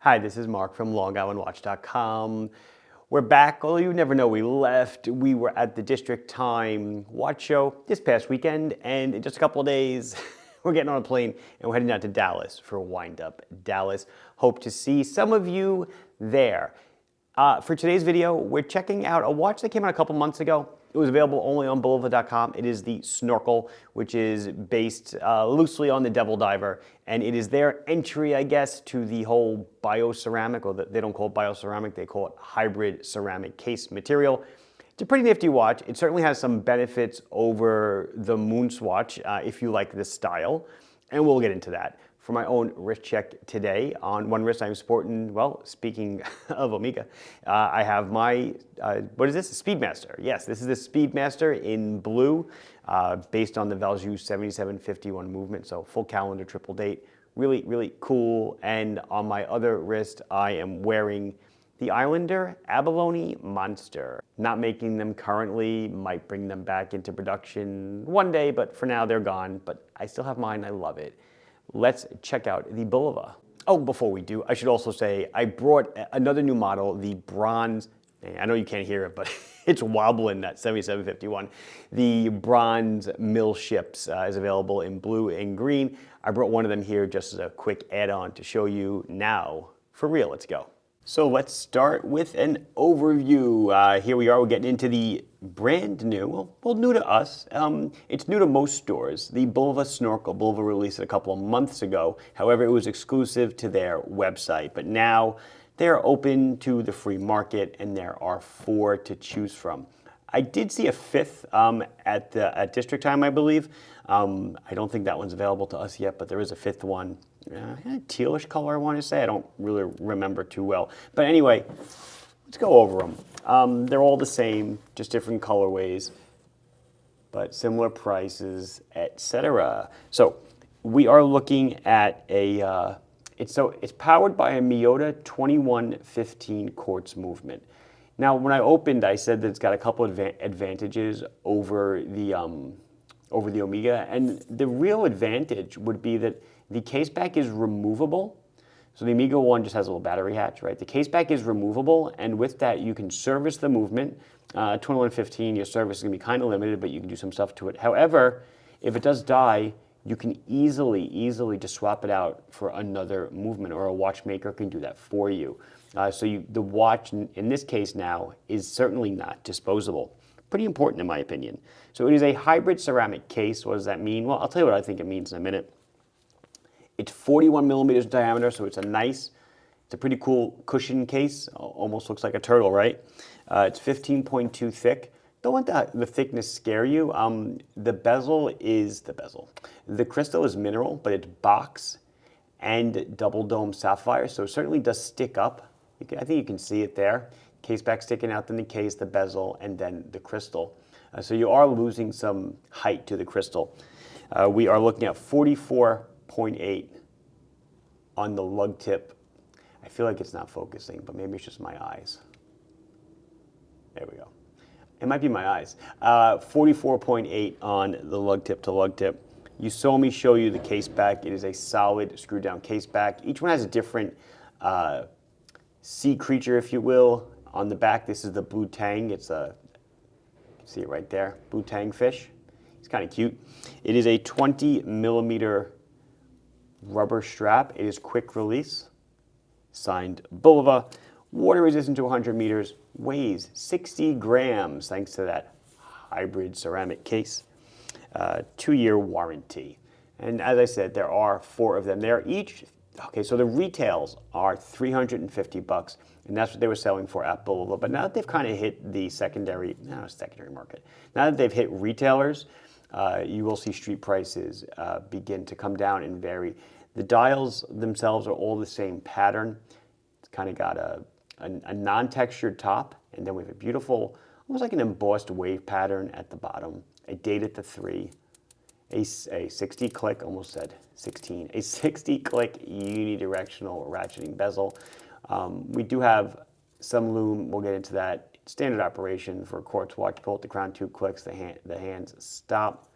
Hi, this is Mark from LongIslandWatch.com. We're back, although you never know we left. We were at the District Time Watch Show this past weekend, and in just a couple of days, we're getting on a plane and we're heading out to Dallas for Wind Up Dallas. Hope to see some of you there. For today's video, we're checking out a watch that came out a couple months ago. It was available only on Bulova.com. It is the Snorkel, which is based loosely on the Devil Diver, and it is their entry, I guess, to the whole bioceramic, or they don't call it bioceramic, they call it hybrid ceramic case material. It's a pretty nifty watch. It certainly has some benefits over the Moonswatch if you like this style, and we'll get into that. For my own wrist check today, on one wrist I'm sporting, well, speaking of Omega, I have my, what is this? Speedmaster. Yes, this is the Speedmaster in blue, based on the Valjoux 7751 movement, so full calendar, triple date. Really, really cool. And on my other wrist, I am wearing the Islander Abalone Monster. Not making them currently, might bring them back into production one day, but for now they're gone. But I still have mine, I love it. Let's check out the Bulova. Oh, before we do, I should also say I brought another new model, the bronze. I know you can't hear it, but it's wobbling, that 7751. The bronze mill ships is available in blue and green. I brought one of them here just as a quick add-on to show you now. For real, let's go. So let's start with an overview. Here we are, we're getting into the brand new, well, new to us. It's new to most stores. The Bulova Snorkel. Bulova released it a couple of months ago. However, it was exclusive to their website. But now they're open to the free market, and there are 4 to choose from. I did see a 5th at District Time, I believe. I don't think that one's available to us yet, but there is a 5th one. Tealish color, I want to say. I don't really remember too well. But anyway, let's go over them. They're all the same, just different colorways, but similar prices, etc. So we are looking at a, it's powered by a Miyota 2115 quartz movement. Now, when I opened, I said that it's got a couple of advantages over the Omega, and the real advantage would be that the case back is removable. So the Omega one just has a little battery hatch, right? The case back is removable, and with that, you can service the movement. 2115, your service is gonna be kind of limited, but you can do some stuff to it. However, if it does die, you can easily just swap it out for another movement, or a watchmaker can do that for you. The watch, in this case now, is certainly not disposable. Pretty important in my opinion. So it is a hybrid ceramic case. What does that mean? Well, I'll tell you what I think it means in a minute. It's 41 millimeters in diameter, so it's a pretty cool cushion case. Almost looks like a turtle, right? It's 15.2 thick. Don't let the thickness scare you. The crystal is mineral, but it's box and double dome sapphire, so it certainly does stick up. I think you can see it there. Case back sticking out, then the case, the bezel, and then the crystal. So you are losing some height to the crystal. We are looking at 44.8 on the lug tip. I feel like it's not focusing, but maybe it's just my eyes. There we go. It might be my eyes. 44.8 on the lug tip to lug tip. You saw me show you the case back. It is a solid screw down case back. Each one has a different sea creature, if you will. On the back, this is the blue tang. It's a, you can see it right there, blue tang fish. It's kind of cute. It is a 20 millimeter rubber strap. It is quick release. Signed Bulova. Water resistant to 100 meters. Weighs 60 grams thanks to that hybrid ceramic case. 2-year warranty. And as I said, there are 4 of them. They're each, okay, so the retails are $350, and that's what they were selling for at Bulova. But now that they've kind of hit the secondary market, now that they've hit retailers, you will see street prices begin to come down and vary. The dials themselves are all the same pattern. It's kind of got a non-textured top, and then we have a beautiful, almost like an embossed wave pattern at the bottom. A date at the 3, a 60 click, almost said 16, a 60 click unidirectional ratcheting bezel. We do have some lume, we'll get into that. Standard operation for a quartz watch. Pull at the crown, 2 clicks, the hands stop.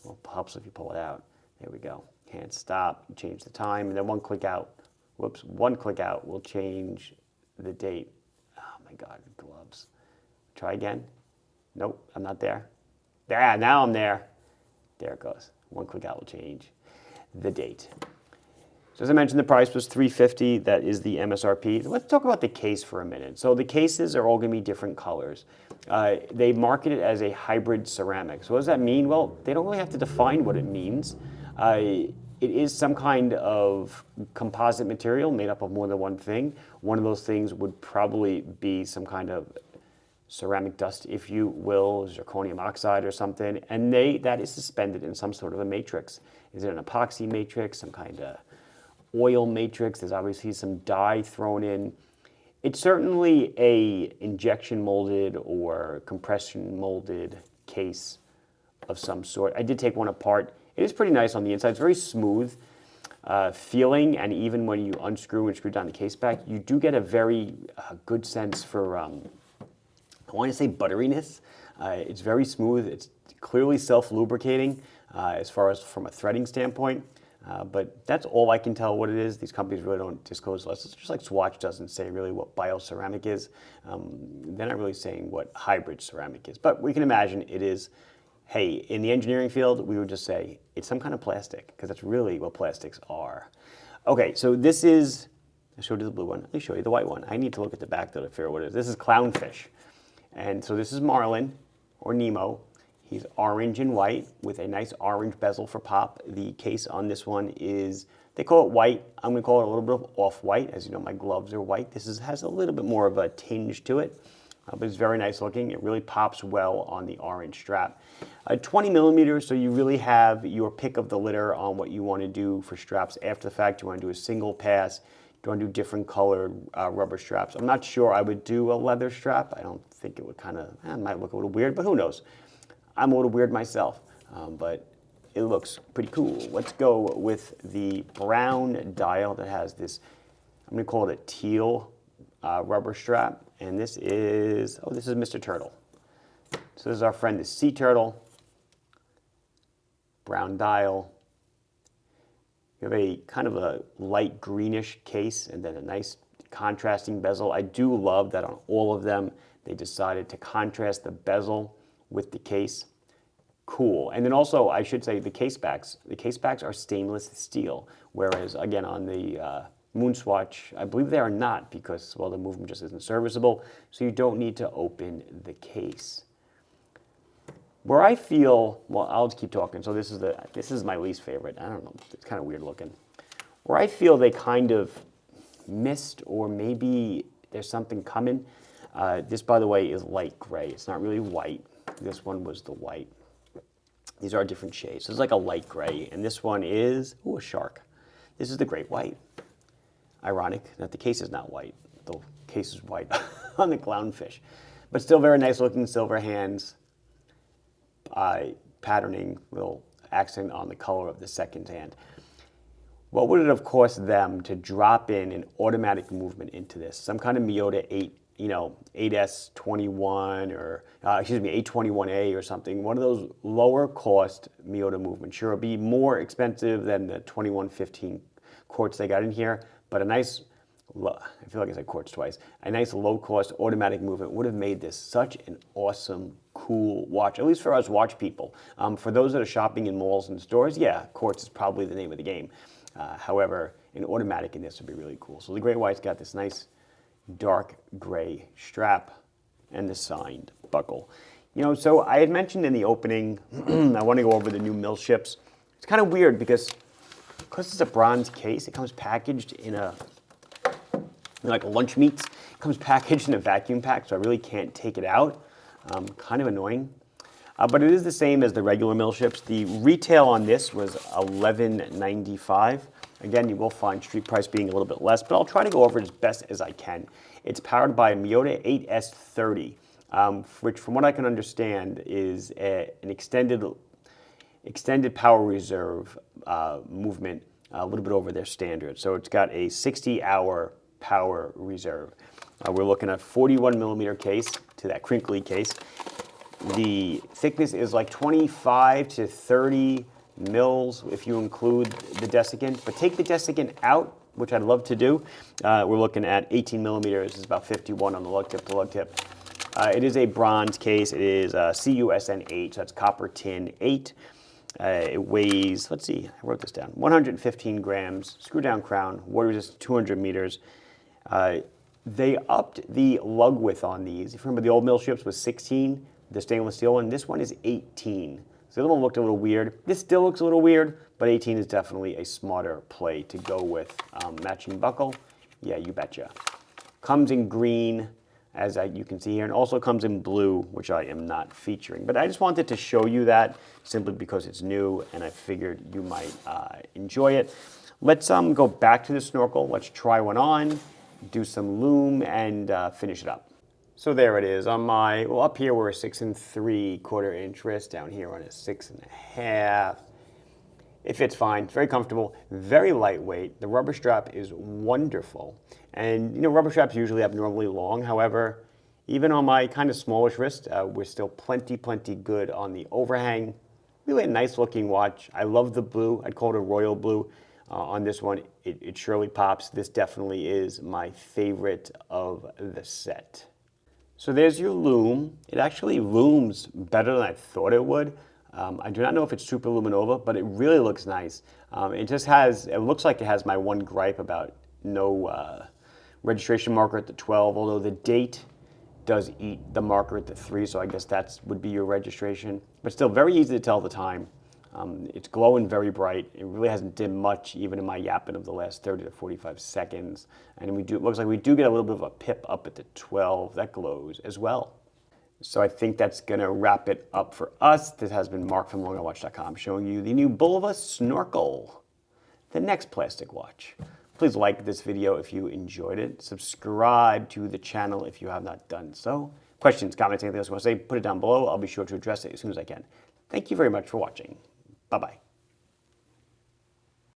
Well, helps if you pull it out. There we go. Hands stop, you change the time, and then 1 click out, Whoops, one click out will change the date. Oh my God, gloves. Try again. Nope, I'm not there. There, now I'm there. There it goes. One click out will change the date. So as I mentioned, the price was $350. That is the MSRP. Let's talk about the case for a minute. So the cases are all going to be different colors. They market it as a hybrid ceramic. So what does that mean? Well, they don't really have to define what it means. It is some kind of composite material made up of more than one thing. One of those things would probably be some kind of ceramic dust, if you will, zirconium oxide or something, and that is suspended in some sort of a matrix. Is it an epoxy matrix, some kind of oil matrix? There's obviously some dye thrown in. It's certainly a injection molded or compression molded case of some sort. I did take one apart. It is pretty nice on the inside. It's very smooth feeling, and even when you unscrew and screw down the case back, you do get a very good sense for, I want to say butteriness. It's very smooth. It's clearly self-lubricating as far as from a threading standpoint. But that's all I can tell what it is. These companies really don't disclose us. It's just like Swatch doesn't say really what bioceramic is. They're not really saying what hybrid ceramic is. But we can imagine it is, hey, in the engineering field, we would just say it's some kind of plastic, because that's really what plastics are. Okay, so this is, I showed you the blue one. Let me show you the white one. I need to look at the back though to figure out what it is. This is clownfish. And so this is Marlin, or Nemo. He's orange and white with a nice orange bezel for pop. The case on this one is, they call it white. I'm going to call it a little bit of off-white. As you know, my gloves are white. This has a little bit more of a tinge to it, but it's very nice looking. It really pops well on the orange strap. 20 millimeters, so you really have your pick of the litter on what you want to do for straps after the fact. You want to do a single pass. You want to do different colored rubber straps. I'm not sure I would do a leather strap. I don't think it would it might look a little weird, but who knows? I'm a little weird myself, but it looks pretty cool. Let's go with the brown dial that has this, I'm going to call it a teal rubber strap. And this is Mr. Turtle. So this is our friend, the sea turtle. Brown dial. You have a kind of a light greenish case and then a nice contrasting bezel. I do love that on all of them, they decided to contrast the bezel with the case. Cool. And then also, I should say, the case backs are stainless steel, whereas again on the Moonswatch, I believe they are not, because, well, the movement just isn't serviceable, so you don't need to open the case. Where I feel, well, I'll just keep talking. So this is my least favorite. I don't know, it's kind of weird looking. Where I feel they kind of missed, or maybe there's something coming. This, by the way, is light gray. It's not really white. This one was the white. These are different shades. So it's like a light gray, and this one is, a shark. This is the great white. Ironic that the case is not white. The case is white on the clownfish. But still very nice looking, silver hands, patterning, little accent on the color of the second hand. What would it have cost them to drop in an automatic movement into this? Some kind of Miyota 8S21 or, 821A or something. One of those lower cost Miyota movements. Sure, it'll be more expensive than the 2115 quartz they got in here, but a nice, I feel like I said quartz twice, a nice low cost automatic movement would have made this such an awesome, cool watch, at least for us watch people. For those that are shopping in malls and stores, yeah, quartz is probably the name of the game. However, an automatic in this would be really cool. So the Great White's got this nice dark gray strap and the signed buckle. So I had mentioned in the opening, I want to go over the new mill ships. It's kind of weird because it's a bronze case, it comes packaged in like lunch meats. It comes packaged in a vacuum pack, so I really can't take it out. Kind of annoying. But it is the same as the regular mill ships. The retail on this was $11.95. Again, you will find street price being a little bit less, but I'll try to go over it as best as I can. It's powered by a Miyota 8S30, which from what I can understand is an extended power reserve movement, a little bit over their standard. So it's got a 60-hour power reserve. We're looking at a 41 millimeter case to that crinkly case. The thickness is like 25 to 30 mils if you include the desiccant, but take the desiccant out which I'd love to do. We're looking at 18 millimeters. It's about 51 on the lug tip to lug tip. It is a bronze case. It is CUSN8, so that's copper tin 8. It weighs, let's see, I wrote this down, 115 grams, screw down crown, water resistant 200 meters. They upped the lug width on these. If you remember, the old mill ships was 16, the stainless steel one. This one is 18. So the other one looked a little weird. This still looks a little weird, but 18 is definitely a smarter play to go with. Matching buckle, yeah, you betcha. Comes in green, as you can see here, and also comes in blue, which I am not featuring. But I just wanted to show you that simply because it's new, and I figured you might enjoy it. Let's go back to the snorkel. Let's try one on, do some loom, and finish it up. So there it is on my, well, up here we're a 6 3/4 inch wrist, down here on a 6 1/2. It fits fine, very comfortable, very lightweight. The rubber strap is wonderful. And you know, rubber straps usually abnormally long. However, even on my kind of smallish wrist, we're still plenty good on the overhang. Really a nice looking watch. I love the blue. I'd call it a royal blue. On this one, it surely pops. This definitely is my favorite of the set. So there's your loom. It actually looms better than I thought it would. I do not know if it's Super Luminova, but it really looks nice. It just has, it looks like it has my one gripe about no registration marker at the 12, although the date does eat the marker at the 3, so I guess that would be your registration. But still very easy to tell the time. It's glowing very bright. It really hasn't dimmed much, even in my yapping of the last 30 to 45 seconds. And it looks like we do get a little bit of a pip up at the 12. That glows as well. So I think that's gonna wrap it up for us. This has been Mark from longonwatch.com showing you the new Bulova Snorkel, the next plastic watch. Please like this video if you enjoyed it. Subscribe to the channel if you have not done so. Questions, comments, anything else you want to say, put it down below. I'll be sure to address it as soon as I can. Thank you very much for watching. Bye-bye.